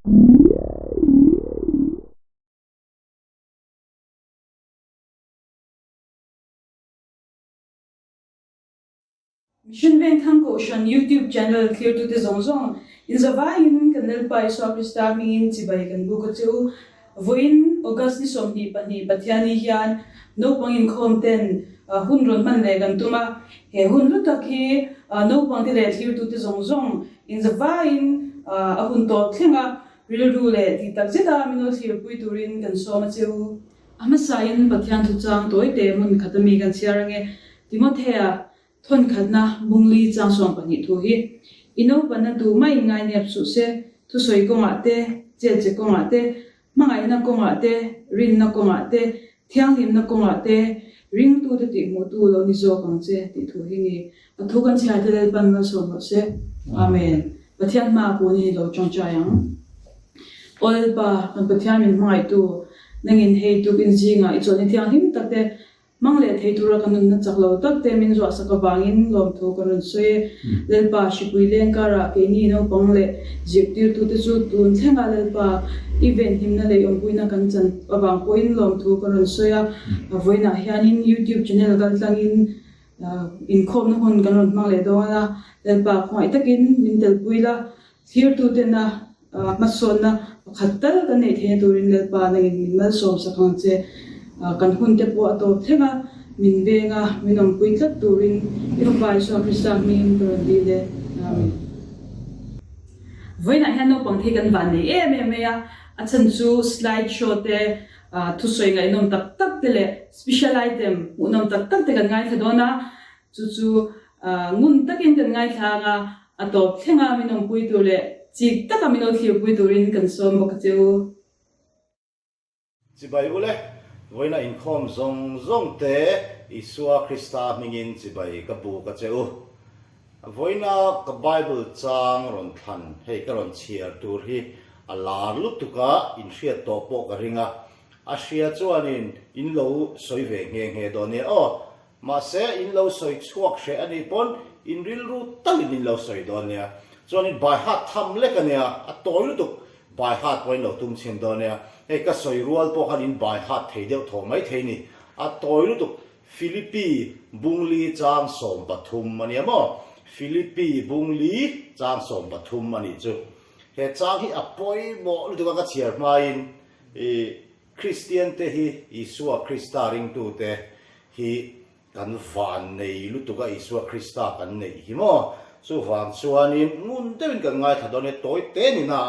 Mission Vengthlang Kohhran YouTube channel clear to the zong in Zavain kanal pai so Krista min chibai kan bu ko chu voin August ni somni pani Pathianni hian Naupang Inkhawm ten hunron man le kan tuma he hunru takhi Naupang ti le clear to the zong in Zavain ahun to thenga rilru le ti takjeta mino Saihlupuii turin kan so ma chu ama sain Pathian thu chang toi te mun khatami kan chiarange Timothea thon khatna bungli changsom pani thu hi ino pana tu mai ngai nep su se Thusawi konga te che konga te mangai na konga te rin na konga te thianglim na konga te ring tu te ti mu tu lo ni zo kang che ti thu hi ni athu kan chha te le pan na so no se amen pathian ma ko ni lo chong cha yang ol ba kan pathian min mai tu nangin hei tu bin jinga I choni thianglim tak te mangle thei tura kanun na chaklo tak te min zo sa ka bangin lom tho kanun soe lelpa shipui lengkara ke ni no pangle jiptir tu te chu tun thenga lelpa event himna le onpuina kan chan awang point lom tho kanun soya voina hianin YouTube channel Vengthlang Inkhawm na hon kanun mangle dona lelpa khoi takin min tel puila here tu te na mason na khattal kan nei the turin lelpa nangin min mal som sa kan che kan hun te po ato thenga min benga minom puitlat turin iropai so Krista min turin le amen voina hian no pang the kan van nei em ya achan chu slideshow te Thusawi ngai nom tak tak te le special item unom tak tak te kan ngai thadona chu ngun takin kan ngai thanga ato thenga minom puitu le chi taka minol Saihlupuii turin kan som bok chu chibai ule voina Inkhawm zong te Isua Krista mingin chibai ka bu ka cheu voina ka Bible chang ron than hei ka ron chiar tur hi alar lutuka in hria to po ka ringa a hria chuanin in lo soi ve nge do ne o ma se in lo soi chuak hre ani pon in ril ru talin in lo soi do ne chuanin by heart tham le ka ne a toy lutuk by heart point lo tum chen do ne hei ka soi rual po khanin by heart thei deuh tho mai thei ni a toy lutuk Philippi bungli chang som pathum mani mo Philippi bungli chang som pathum mani chu he chang hi apoi mo lutuk ka chiar main Christian te hi Isua Krista ring tu te hi kan van nei lutuka Isua Krista kan nei hi mo chu wang chuanin ngun te kan ngai thadone toy te ni na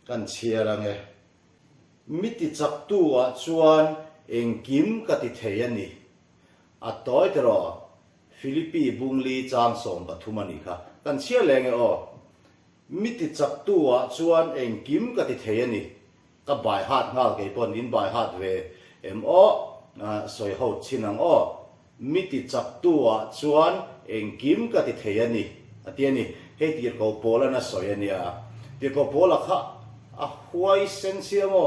kan chiarange miti chak tu a chuan engkim ka ti thei ani a toy tero Philippi bungli chang som pathum ani kha kan chia lenge o miti chak tu a chuan engkim ka ti thei ani ka bai hat ngal ke pon in bai hat ve mo soi ho chinang o miti chak tu a chuan engkim ka ti thei ani atiani he tir ko pola na soi ani a tir ko pola kha a huai sensia mo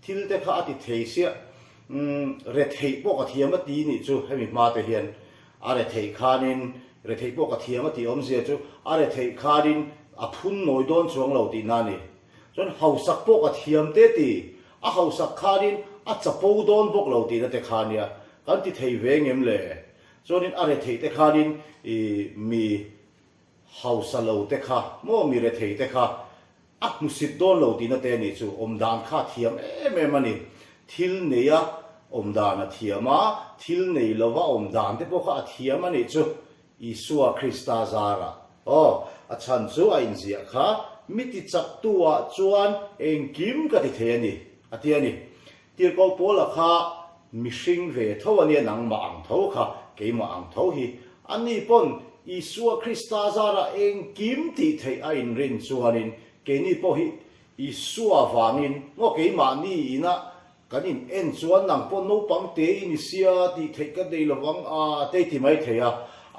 thil te kha ati thei sia re thei po ka thiam ti ni chu hemi ma te hian are thei khanin re thei po ka thiam ti om zia chu are thei khanin a phun noi don chuang lo ti na ni chon hausak po ka thiam te ti a hausak khanin a chapo don bok lo ti na te khania kan ti thei vengem le chonin are thei te khanin mi hausalo te kha mo mi re thei te kha a musit don lo ti na te ni chu omdan kha thiam em ani thil neya omdana thiama thil nei lova omdan te po kha thiam ani chu Isua Krista zara o achan chu a inzia kha miti chak tua chuan engkim ka ti the ani atiani tir ko pola kha mishing ve tho ani nang ma ang tho kha ke ma ang tho hi ani pon Isua Krista zara engkim ti thei a in rin chuanin ke ni po hi Isua wangin ngo ke ma ni ina kanin en chuan nang pon no pang te in sia ti thei ka dei lawang a te ti mai theya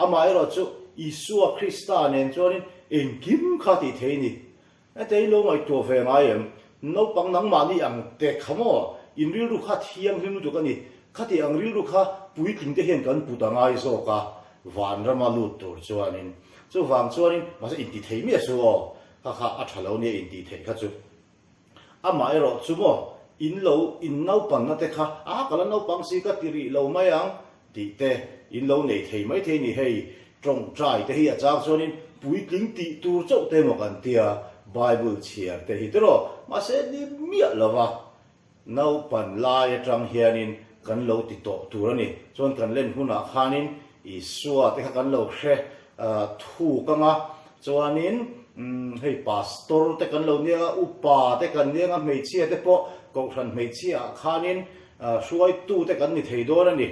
ama ero chu Isua Krista nen chuanin engkim kha ti thei ni te lo mai to ve ngai em no pang nang ma ni ang te khamo in ril ru kha thiam him tu ka ni khati ang ril ru kha pui tling te hen kan puta ngai zo ka van rama lu tur chuanin chu wang chuanin ma se in ti thei mi so kha kha a thalo ni in ti thei kha chu ama ero chumo in naupang na te kha kala naupang si ka tiri lo mayang ti te in lo nei thei mai thei ni hei trong trai te hi achang chuanin pui tling ti tur chau te mo kan tia Bible chiar te hi tero ma se ni mia lova naupan lai atang hianin kan lo ti to turani chon kan len huna khanin I suwa te kan lo hre thu kanga chuanin hei pastor te kan lo nia upa te kan nia mei chia te po Kohhran mei chia khanin suai tu te kan ni thei don ani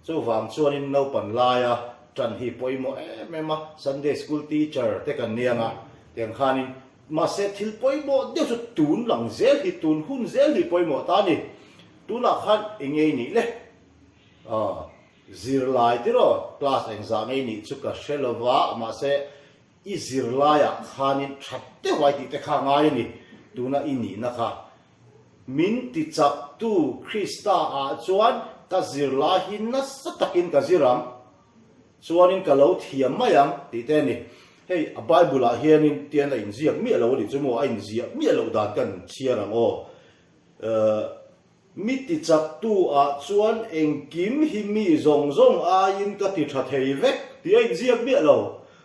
chu wang chuanin no pan laia tran hi poimo mema Sunday school teacher te kan nia nga tiang khanin ma se thil poimo de su tun lang zel hi tun hun zel hi poimo ta ni tu la khan engei ni le zirlai tiro class exam ni chuka shelova ma se I zirlaya khanin thatte wai ti te kha ngai ni tuna ini na kha min ti chak tu Krista chuan ka zirla hin na satakin ka ziram chuanin ka lo thiam mayang ti te ni hei a Bible a hianin tian la in ziak mi lo ni chumo a in ziak mi lo dan kan chiarang o mi ti chak tu chuan engkim hi mi zong a in ka ti tha thei vek ti a in ziak mi lo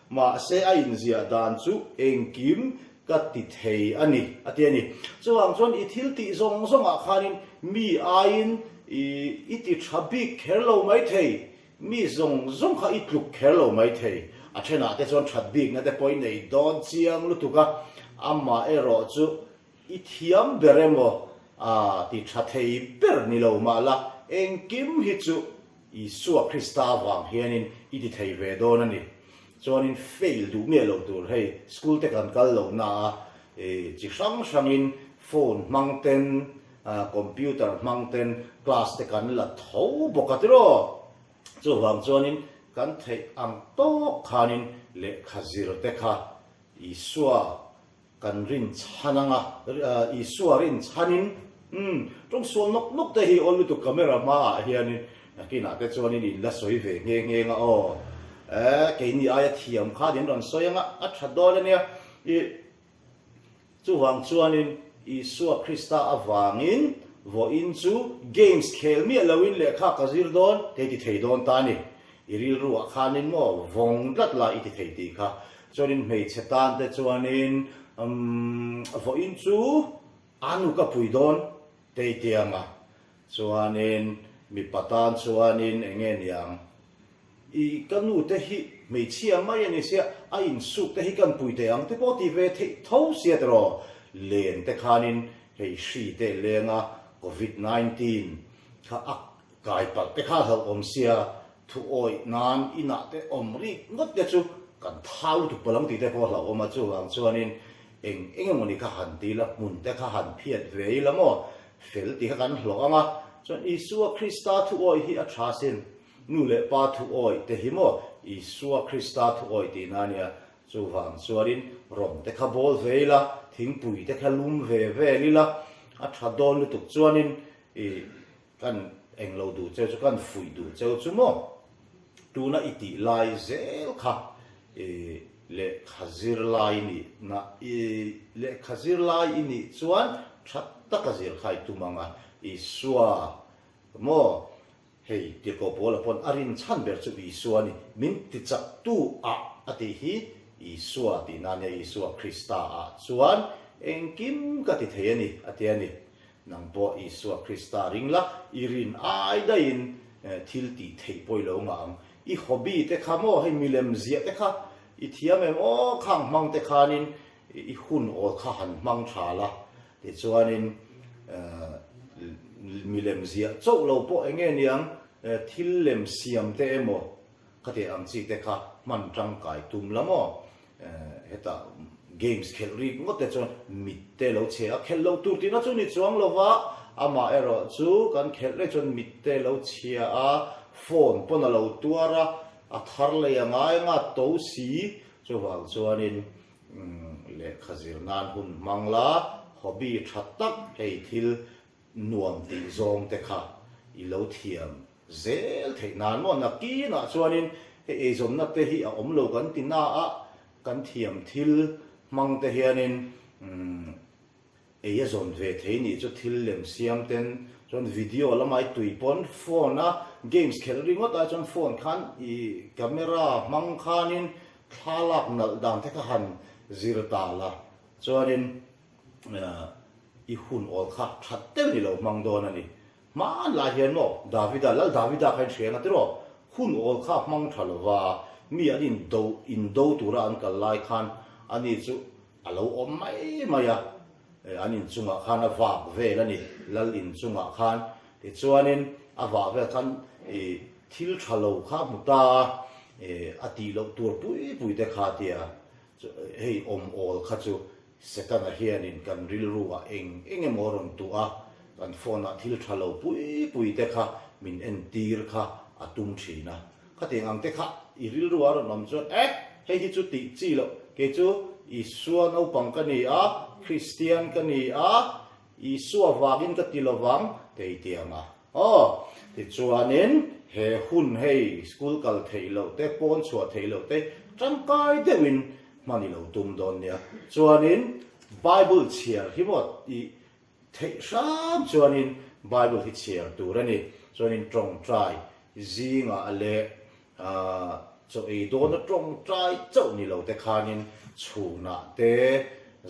ma se a in zia dan chu engkim ka ti thei ani atiani chuang chuan I thil ti zong a khanin mi a in I ti thabi kherlo mai thei mi zong kha I tluk kherlo mai thei a thena te chuan thatbik na te point nei don chiang lutuka amma ero chu I thiam beremo ti thathei per ni lo ma la engkim hi chu Isua Krista wang hianin I ti thei ve don ani chuanin fail du me lo tur hei school te kan kal lo na chi sang in phone mangten computer mangten class te kan la tho bokatiro chu wang chuanin kan thei ang to khanin le khazir te kha Isua kan rin chananga Isua rin chanin trong sual nok te hi olu tu camera ma hianin kina te chuanin in la soi ve nge nga o cái ni ai thiam kha din ron soyanga a thadol ania I chu wang chuanin Isua Krista awangin vo in chu games khel mi lawin le kha kazir don te ti thei don ta ni iril ru khanin mo vong lat la I ti thei ti kha chuanin mei chetan te chuanin vo in chu anu ka pui don te tianga chuanin mi patan chuanin engen yang I kanu te hi mei chia mai ani sia a in suk te hi kan pui te ang te po ti ve the tho sia tro len te khanin hei shi te lenga COVID-19 kha ak kai pak te kha hal om sia thu oi nan ina te om ri ngot te chu kan thau tu palang ti te po la oma chu ang chuanin eng moni kha han ti la mun te kha han phiat ve la mo fel ti kha kan hlokanga chuan Isua Krista thu oi hi a thasin nu le pa thu oi te hi mo Isua Krista thu oi ti na nia chu wang chuarin rom te kha bol veila thing pui te kha lum ve lila a thadon lu tu chuanin kan englo du che chu kan fui du che chu mo tu na iti lai zel kha le khazir lai ni na le khazir lai ni chuan that ta khazir khai tu manga Isua mo hei ti ko bola pon arin chan ber chu Isua ni min ti chak tu ati hi Isua ti na ne Isua Krista chuan engkim ka ti thei ati ani nang po Isua Krista ringla irin ai da in thil ti thei poi lo ngam I hobby te kha mo hei milem zia te kha I thiam em o khang mang te khanin I hun ol kha han mang thala ti chuanin milem zia chau lo po engen yang thil lem siam te emo kate ang chi te kha man tang kai tum lamo heta games khel ri ngot te chon mit te lo che a khel lo tur ti na chu ni chuang lova ama ero chu kan khel le chon mit te lo chia a phone pon a lo tuara a thar le anga nga to si chu wang chuanin le khazir nan hun mangla hobby thattak hei thil nuam ti zong te kha I lo thiam zel thei nan mo na ki na chuanin e zom na te hi a om lo kan ti na a kan thiam thil mang te hianin ấy dọn về thế này cho thil lem siam ten chọn video là mai tùy pon phone á games khel ringot ai chọn phone khan i camera mang khanin thalak nal dam te kha han zirta la chuanin i hun ol kha thattel ni lo mang don ani ma la hian mo davida khan threnga tero hun ol kha mang thalwa mi anin do tura an kal lai khan ani chu alo om mai maya anin chunga khan awak ve lani lal in chunga khan ti chuanin awak ve khan thil thalo kha muta ati lo tur pui te kha tia hei om ol kha chu second hianin kan ril ruwa eng moron tu a kan phone a thil thalo pui te kha min en tir kha atum thina khating ang te kha i ril ruwa ro nom chu hei hi chu ti chi lo ke chu isua naupang kani a Christian kani a isua wagin ka tilawang te tianga ti chuanin he hun hei school kal theilo te pon chua theilo te tangkai te win mani lo tum don nia chuanin Bible chiar hi mot i thei sam chuanin Bible hi chiar turani chuanin trong trai zinga ale cho ei don trong trai chau ni lo te khanin chuna te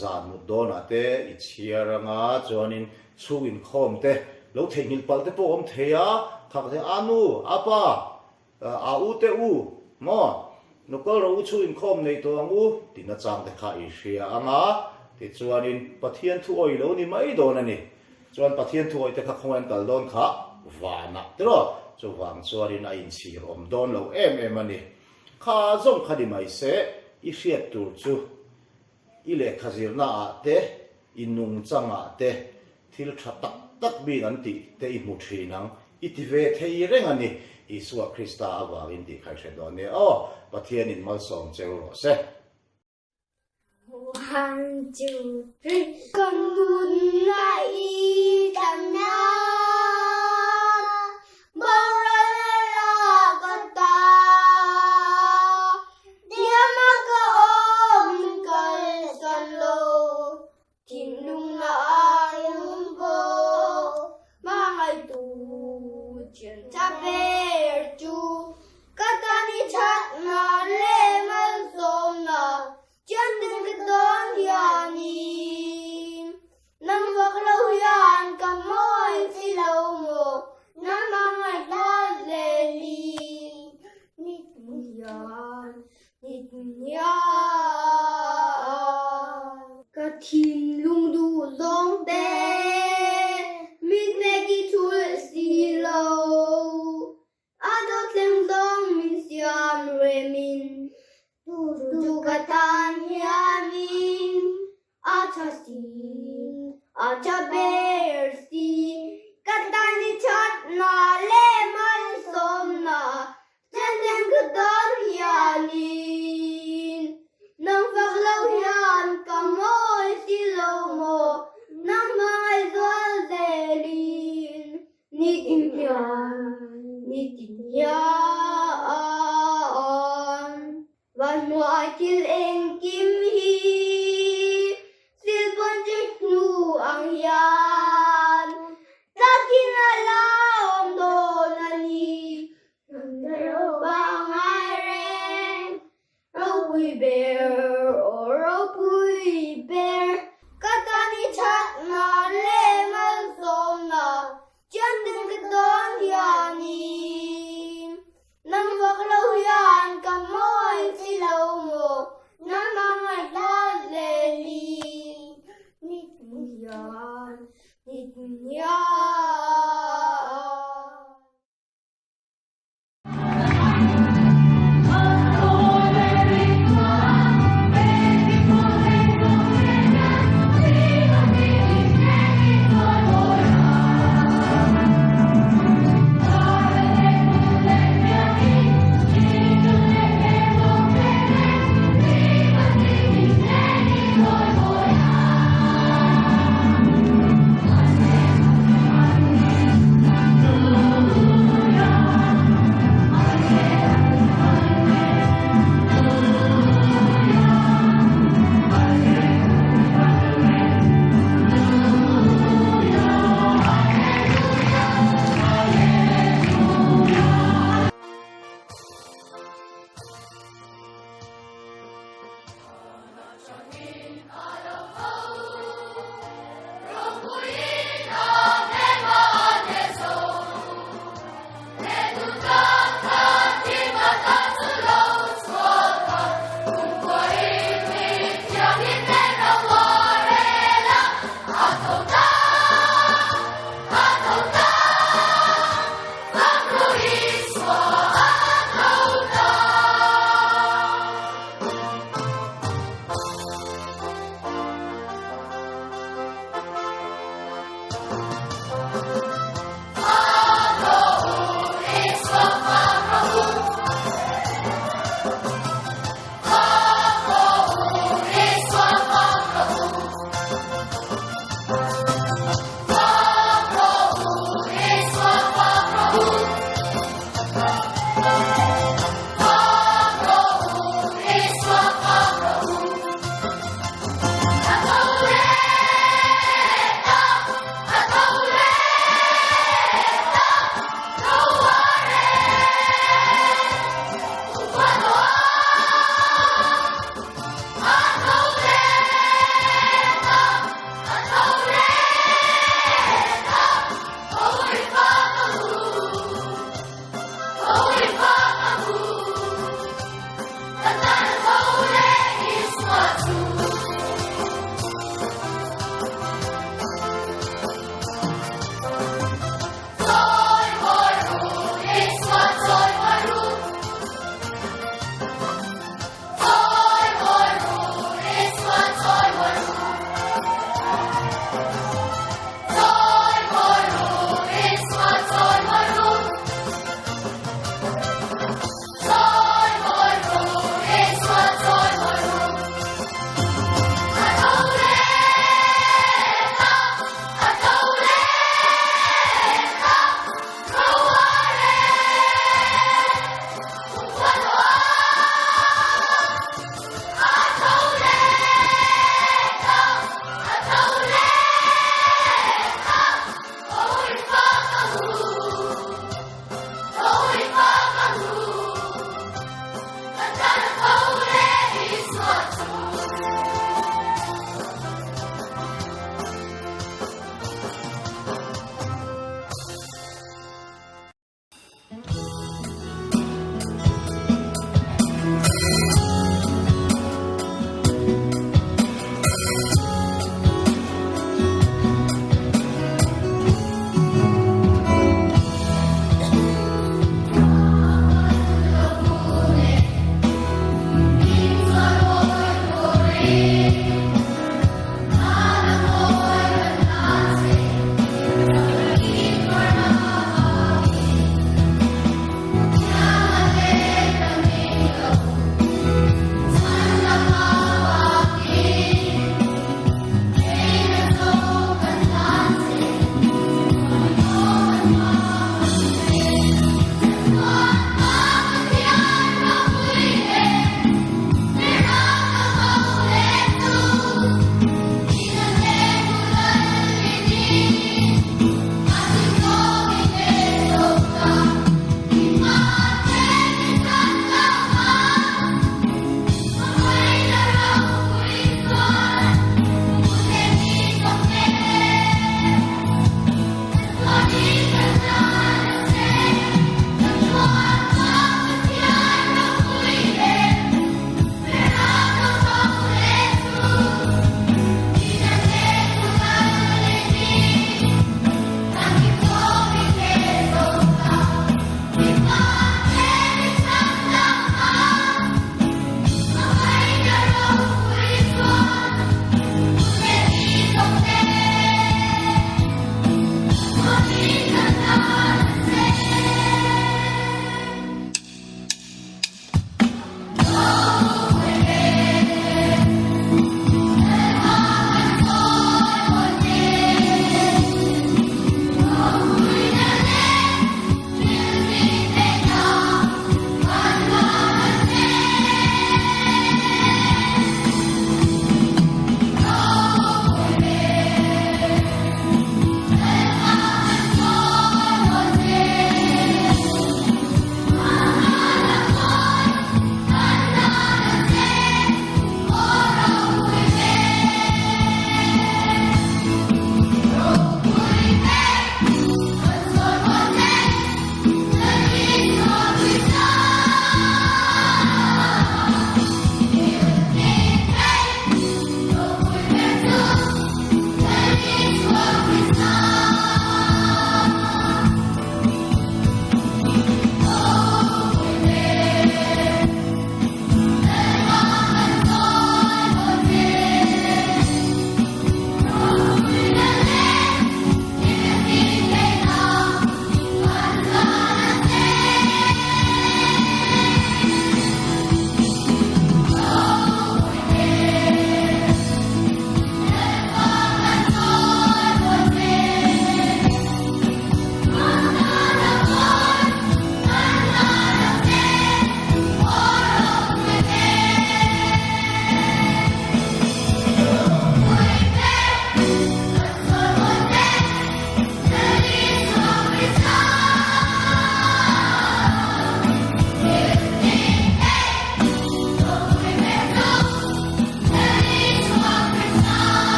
zan mu dona te i chiaranga chuanin chuin khom te lo thengil pal te pom theya khak te anu apa a u te u mo no ko ro chuin khom nei to ang u tina chang te kha i hria anga ti chuanin pathian thu oi lo ni mai don ani chuan pathian thu oi te kha khongan kal don kha wana tro chu wang chuanin a in sir om don lo em ani kha zong khadi mai se i hriat tur chu i le khazirna a te inung changa te thil tha tak bin an ti te i mu thinang i ti ve thei reng ani Isua Krista awangin ti khai thredon ne pathian in mal som cheu ro se 1, 2, 3 con buồn lại thầm nhớ bao la con ta dia mà có ôm con lô tìm lung lại lung cô mang ai tu chuyện ta về chu kata ni chat na le mal som na chân đừng cái đón Pathianni năm vợ lâu yan cầm môi si lâu mồ năm mang ngày ta lệ li nít yan cả thiên lung du dòng tê mít mẹ kỳ chul si lâu adot lem dòng min siam remin tu Pathianni acha bersi katani chat na le mal som na chân gdar Pathianni nang vak lo yan kamoy si lo mo nang mai zol zelin nitin yan van moi til en kim hi sil bon jek nu ang yan takin ala om don ani nandero bang ireng rowi bear or ropui bear katani chat na le mal som na chân đừng cái đón Pathianni năm vợ lâu yan cầm môi si lâu mồ năm mang ngày ta lệ li nít yan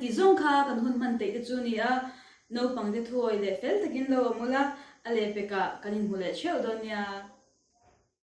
ti zong kha kan hun man te chu ni a no pang de thoi le fel takin lo mula ale peka kanin hule cheu donia